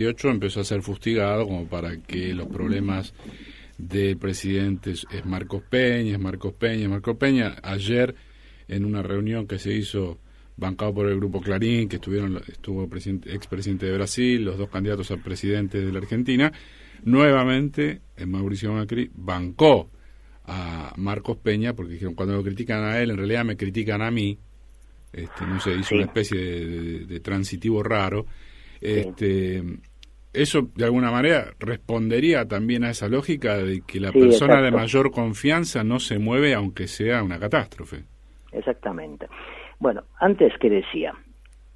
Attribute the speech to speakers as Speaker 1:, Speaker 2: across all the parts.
Speaker 1: empezó a ser fustigado como para que los problemas del presidente es Marcos Peña, Marcos Peña. Ayer, en una reunión que se hizo bancado por el Grupo Clarín, que estuvo expresidente de Brasil, los dos candidatos a presidente de la Argentina, nuevamente Mauricio Macri bancó a Marcos Peña, porque dijeron, cuando lo critican a él, en realidad me critican a mí. No sé, hizo una especie de transitivo raro. Eso, de alguna manera, respondería también a esa lógica de que la persona
Speaker 2: exacto.
Speaker 1: de mayor confianza no se mueve aunque sea una catástrofe.
Speaker 2: Exactamente. Bueno, antes que decía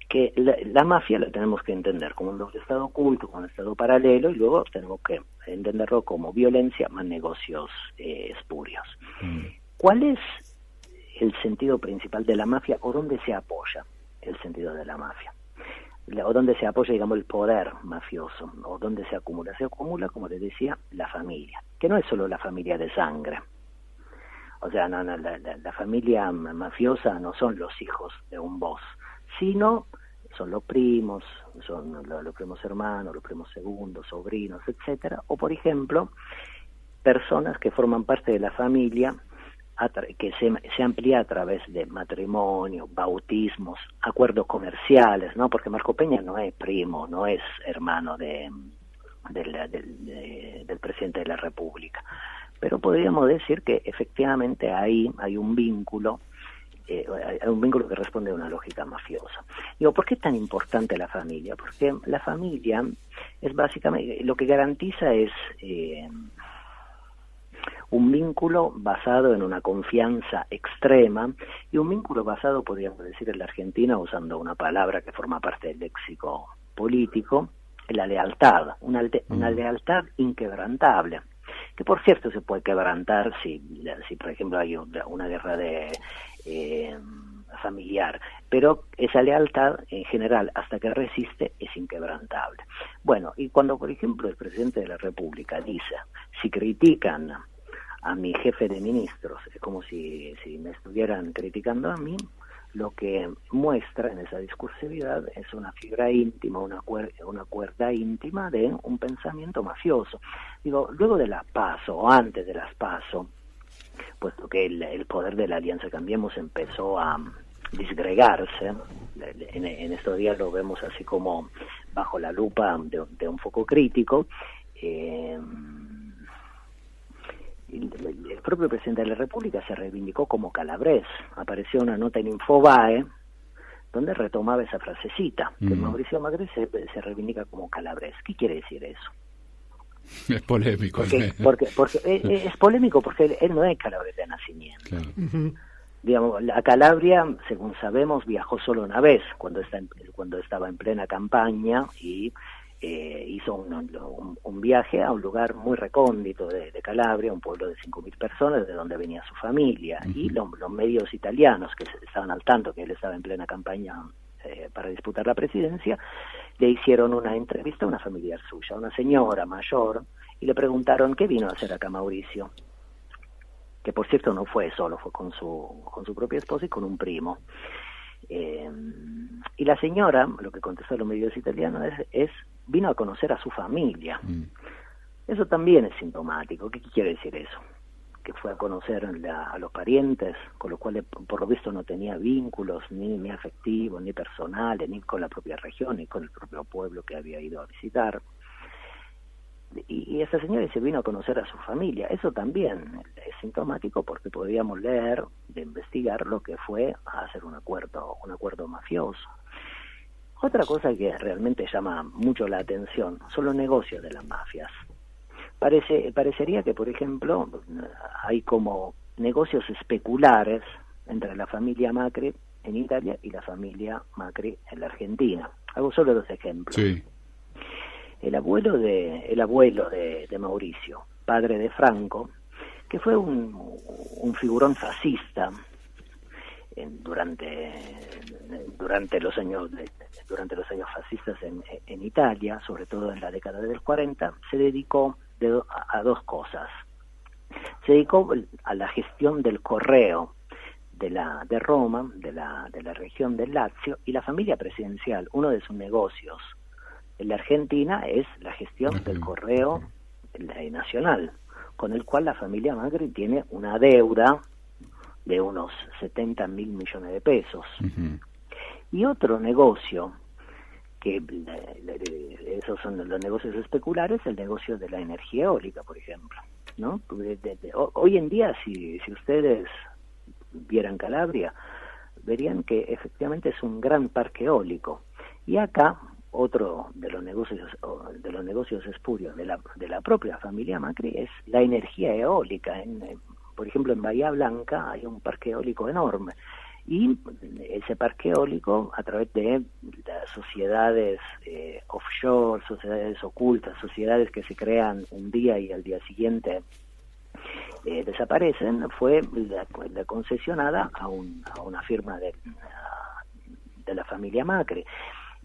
Speaker 2: que la mafia la tenemos que entender como un doble estado oculto, como un estado paralelo, y luego tenemos que entenderlo como violencia más negocios espurios. ¿Cuál es el sentido principal de la mafia, o dónde se apoya el sentido de la mafia? O dónde se apoya, digamos, el poder mafioso, o dónde se acumula. Se acumula, como les decía, la familia, que no es solo la familia de sangre. O sea, la familia mafiosa no son los hijos de un boss, sino son los primos, son los primos hermanos, los primos segundos, sobrinos, etcétera. O, por ejemplo, personas que forman parte de la familia que se amplía a través de matrimonio, bautismos, acuerdos comerciales, ¿no? Porque Marco Peña no es primo, no es hermano del presidente de la República. Pero podríamos decir que efectivamente ahí hay un vínculo, que responde a una lógica mafiosa. Digo, ¿por qué es tan importante la familia? Porque la familia es básicamente, lo que garantiza es un vínculo basado en una confianza extrema, y un vínculo basado, podríamos decir en la Argentina, usando una palabra que forma parte del léxico político, en la lealtad, una lealtad inquebrantable, que por cierto se puede quebrantar si por ejemplo hay una guerra familiar, pero esa lealtad en general, hasta que resiste, es inquebrantable. Bueno, y cuando por ejemplo el presidente de la República dice, si critican a mi jefe de ministros, es como si me estuvieran criticando a mí, lo que muestra en esa discursividad es una fibra íntima, una cuerda íntima de un pensamiento mafioso. Digo, luego de las PASO, o antes de las PASO, puesto que el poder de la Alianza Cambiemos empezó a disgregarse, en estos días lo vemos así como bajo la lupa de un foco crítico, el propio presidente de la República se reivindicó como Calabrés. Apareció una nota en Infobae donde retomaba esa frasecita, que Mauricio Macri se reivindica como Calabrés. ¿Qué quiere decir eso?
Speaker 1: Es polémico.
Speaker 2: Porque es polémico porque él no es Calabrés de nacimiento. Claro. Digamos, a Calabria, según sabemos, viajó solo una vez, cuando estaba en plena campaña, y hizo un viaje a un lugar muy recóndito de Calabria, un pueblo de 5.000 personas, de donde venía su familia, y los medios italianos que estaban al tanto que él estaba en plena campaña para disputar la presidencia, le hicieron una entrevista a una familiar suya, una señora mayor, y le preguntaron qué vino a hacer acá Mauricio, que por cierto no fue solo, fue con su propia esposa y con un primo. Y la señora, lo que contestó a los medios italianos es vino a conocer a su familia. Eso también es sintomático. ¿Qué quiere decir eso? Que fue a conocer a los parientes, con los cuales por lo visto no tenía vínculos ni afectivos, ni personales, ni con la propia región, ni con el propio pueblo que había ido a visitar. Y esa señora se vino a conocer a su familia. Eso también es sintomático, porque podríamos leer, de investigar lo que fue a hacer un acuerdo mafioso. Otra cosa que realmente llama mucho la atención son los negocios de las mafias. Parecería que, por ejemplo, hay como negocios especulares entre la familia Macri en Italia y la familia Macri en la Argentina. Hago solo 2 ejemplos.
Speaker 1: Sí.
Speaker 2: El abuelo de Mauricio, padre de Franco, que fue un figurón fascista durante los años fascistas en Italia, sobre todo en la década del 40, se dedicó a 2 cosas. Se dedicó a la gestión del correo de Roma, de la región del Lazio, y la familia presidencial, uno de sus negocios en la Argentina es la gestión del correo nacional, con el cual la familia Macri tiene una deuda de unos 70.000 millones de pesos. Y otro negocio, que esos son los negocios especulares, el negocio de la energía eólica, por ejemplo, ¿no? Hoy en día, si ustedes vieran Calabria, verían que efectivamente es un gran parque eólico. Y acá otro de los negocios espurios de la propia familia Macri es la energía eólica. Por ejemplo, en Bahía Blanca hay un parque eólico enorme, y ese parque eólico, a través de las sociedades offshore, sociedades ocultas, sociedades que se crean un día y al día siguiente desaparecen, fue la concesionada a una firma de la familia Macri.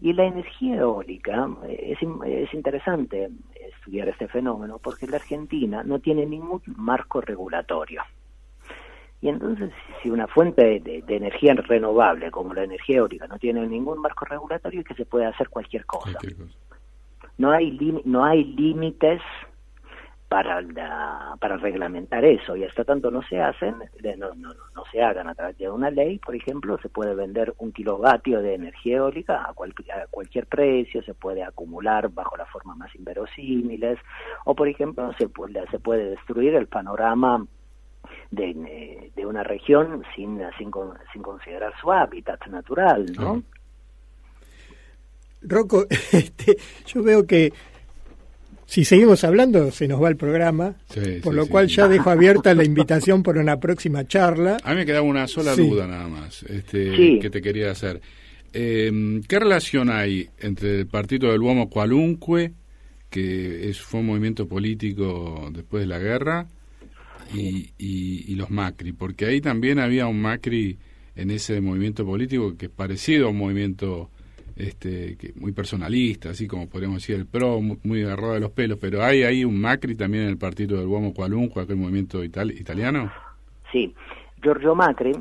Speaker 2: Y la energía eólica, es interesante estudiar este fenómeno, porque la Argentina no tiene ningún marco regulatorio. Y entonces, si una fuente de energía renovable como la energía eólica no tiene ningún marco regulatorio, es que se puede hacer cualquier cosa. No hay límites para reglamentar eso, y hasta tanto no se hagan a través de una ley. Por ejemplo, se puede vender 1 kilovatio de energía eólica a cualquier precio, se puede acumular bajo las formas más inverosímiles, o por ejemplo se puede destruir el panorama de una región sin considerar su hábitat natural, ¿no?
Speaker 3: Rocco, yo veo que si seguimos hablando se nos va el programa, por lo cual ya dejo abierta la invitación por una próxima charla.
Speaker 1: A mí me quedaba una sola duda nada más, que te quería hacer. ¿Qué relación hay entre el partido del Uomo Qualunque, que fue un movimiento político después de la guerra, y los Macri? Porque ahí también había un Macri en ese movimiento político que es parecido a un movimiento que muy personalista, así como podríamos decir el PRO, muy agarrado de los pelos, pero ¿hay ahí un Macri también en el partido del Uomo Qualunque, aquel movimiento italiano?
Speaker 2: Sí, Giorgio Macri,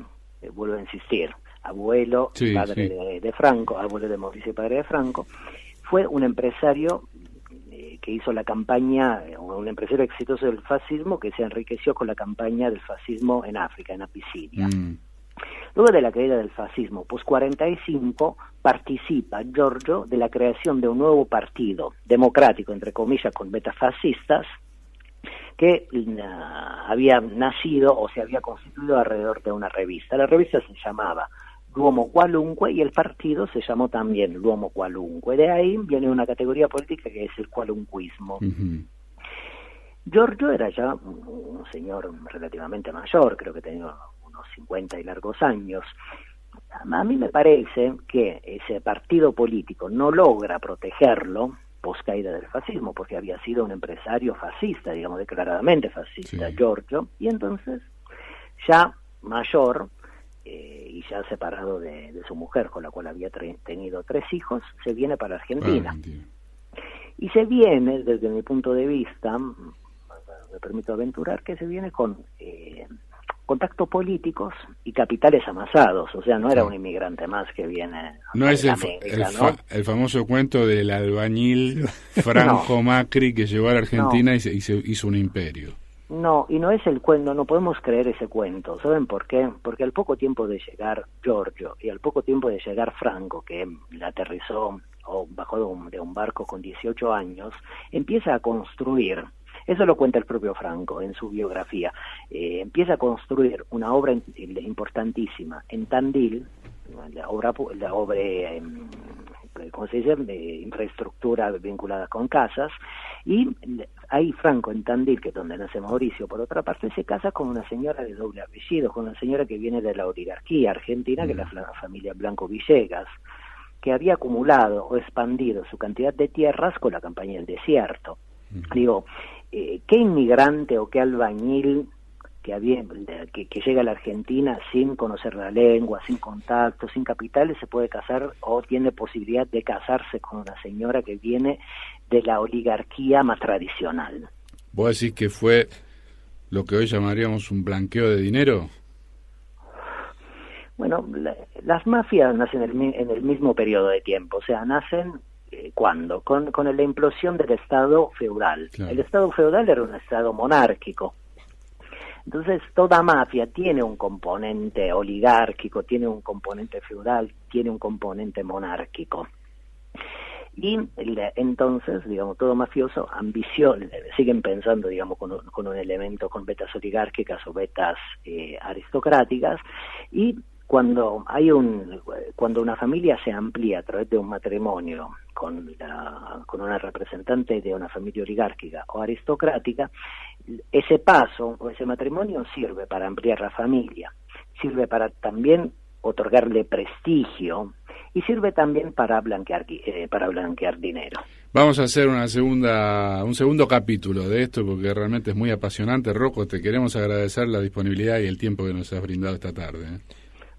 Speaker 2: vuelvo a insistir, abuelo, padre de Franco, abuelo de Mauricio y padre de Franco, fue un empresario que hizo la campaña, un empresario exitoso del fascismo, que se enriqueció con la campaña del fascismo en África, en Abisinia. Luego de la caída del fascismo, post 45, participa Giorgio de la creación de un nuevo partido democrático, entre comillas, con metafascistas, que había nacido o se había constituido alrededor de una revista. La revista se llamaba L'Uomo Qualunque y el partido se llamó también L'Uomo Qualunque. De ahí viene una categoría política que es el qualunquismo. Giorgio era ya un señor relativamente mayor, creo que tenía unos 50 y largos años. A mí me parece que ese partido político no logra protegerlo post caída del fascismo, porque había sido un empresario fascista, digamos, declaradamente fascista, Giorgio, y entonces, ya mayor, y ya separado de su mujer, con la cual había tenido 3 hijos, se viene para Argentina. Y se viene, desde mi punto de vista, me permito aventurar, que se viene con contactos políticos y capitales amasados, o sea, no era un inmigrante más que viene
Speaker 1: no es el famoso cuento del albañil Franco Macri que llegó a la Argentina y se hizo un imperio.
Speaker 2: No, y no es el cuento, no podemos creer ese cuento. ¿Saben por qué? Porque al poco tiempo de llegar Giorgio y al poco tiempo de llegar Franco, que aterrizó o bajó de un barco con 18 años, empieza a construir. Eso lo cuenta el propio Franco en su biografía. Empieza a construir una obra importantísima en Tandil, la obra ¿cómo se dice?, de infraestructura vinculada con casas, y ahí Franco en Tandil, que es donde nace Mauricio, por otra parte, se casa con una señora de doble apellido, con una señora que viene de la oligarquía argentina, que es la familia Blanco Villegas, que había acumulado o expandido su cantidad de tierras con la campaña del desierto. Digo, ¿qué inmigrante o qué albañil que llega a la Argentina sin conocer la lengua, sin contactos, sin capitales, se puede casar o tiene posibilidad de casarse con una señora que viene de la oligarquía más tradicional?
Speaker 1: ¿Vos decís que fue lo que hoy llamaríamos un blanqueo de dinero?
Speaker 2: Bueno, las mafias nacen en el mismo periodo de tiempo, o sea, nacen ¿cuándo? Con la implosión del Estado feudal.
Speaker 1: Claro.
Speaker 2: El Estado feudal era un Estado monárquico. Entonces, toda mafia tiene un componente oligárquico, tiene un componente feudal, tiene un componente monárquico. Y entonces, digamos, todo mafioso siguen pensando, digamos, con un elemento, con vetas oligárquicas o vetas aristocráticas, y cuando una familia se amplía a través de un matrimonio con una representante de una familia oligárquica o aristocrática, ese paso o ese matrimonio sirve para ampliar la familia, sirve para también otorgarle prestigio y sirve también para blanquear dinero.
Speaker 1: Vamos a hacer un segundo capítulo de esto porque realmente es muy apasionante. Rocco, te queremos agradecer la disponibilidad y el tiempo que nos has brindado esta tarde.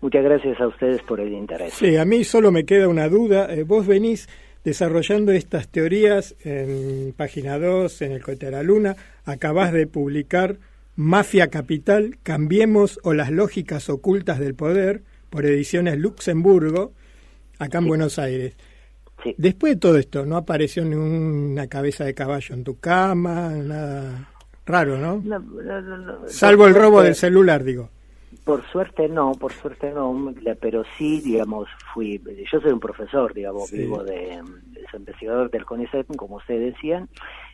Speaker 2: Muchas gracias a ustedes por el interés.
Speaker 3: Sí, a mí solo me queda una duda. Vos venís desarrollando estas teorías en Página 2, en El Cohete a la Luna. Acabás de publicar Mafia Capital, Cambiemos o las lógicas ocultas del poder, por Ediciones Luxemburgo, acá en Buenos Aires.
Speaker 2: Sí.
Speaker 3: Después de todo esto, ¿no apareció ni una cabeza de caballo en tu cama? Nada raro, ¿no?
Speaker 2: No.
Speaker 3: Salvo el robo del celular, digo.
Speaker 2: Por suerte no, pero sí, digamos, yo soy un profesor, digamos,
Speaker 3: sí.
Speaker 2: soy investigador del CONICET, como ustedes decían,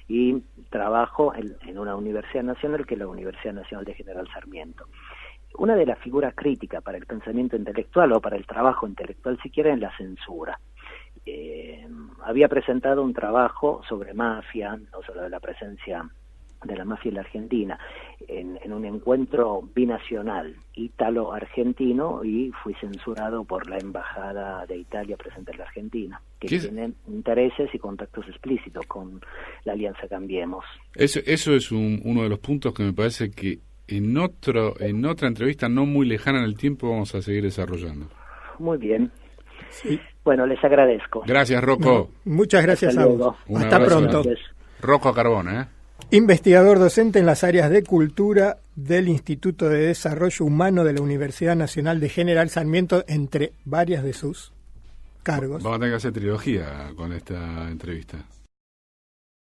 Speaker 2: y trabajo en una universidad nacional, que es la Universidad Nacional de General Sarmiento. Una de las figuras críticas para el pensamiento intelectual o para el trabajo intelectual, si quieren, es la censura. Había presentado un trabajo sobre mafia, o sobre la presencia de la mafia en la Argentina, en un encuentro binacional ítalo-argentino, y fui censurado por la Embajada de Italia presente en la Argentina, que tiene intereses y contactos explícitos con la Alianza Cambiemos.
Speaker 1: Eso es uno de los puntos que me parece que en otra entrevista no muy lejana en el tiempo vamos a seguir desarrollando.
Speaker 2: Muy bien.
Speaker 3: Sí.
Speaker 2: Bueno, les agradezco.
Speaker 1: Gracias, Rocco.
Speaker 3: Muchas gracias a vos. Hasta pronto.
Speaker 1: Rocco Carbone,
Speaker 3: Investigador docente en las áreas de cultura del Instituto de Desarrollo Humano de la Universidad Nacional de General Sarmiento, entre varias de sus cargos.
Speaker 1: Vamos a tener que hacer trilogía con esta entrevista.